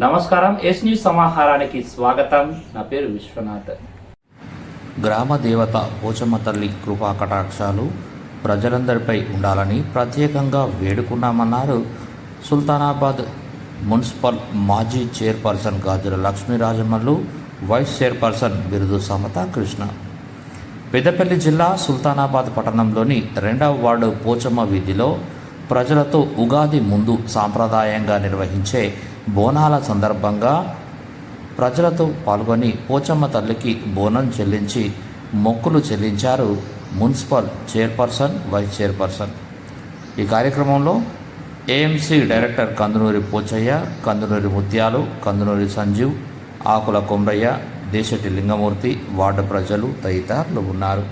నమస్కారం. Yes news సమాహారానికి స్వాగతం. నా పేరు విశ్వనాథ్. గ్రామ దేవత పోచమ్మ తల్లి కృపా కటాక్షాలు ప్రజలందరిపై ఉండాలని ప్రత్యేకంగా వేడుకున్నామన్నారు సుల్తానాబాద్ మున్సిపల్ మాజీ చైర్పర్సన్ గాజుల లక్ష్మీరాజమల్లు, వైస్ చైర్పర్సన్ బిరుదు సమత కృష్ణ. పెద్దపల్లి జిల్లా సుల్తానాబాద్ పట్టణంలోని 2వ వార్డు పోచమ్మ వీధిలో ప్రజలతో ఉగాది ముందు సాంప్రదాయంగా నిర్వహించే బోనాల సందర్భంగా ప్రజలతో పాల్గొని పోచమ్మ తల్లికి బోనం చెల్లించి మొక్కులు చెల్లించారు మున్సిపల్ చైర్పర్సన్, వైస్ చైర్పర్సన్. ఈ కార్యక్రమంలో AMC director Kandunuri Pochaiah, Kandunuri Mutyalu, Kandunuri Sanjeev, Akula Komraiah, Desati Lingamurthy, ward ప్రజలు తదితరులు ఉన్నారు.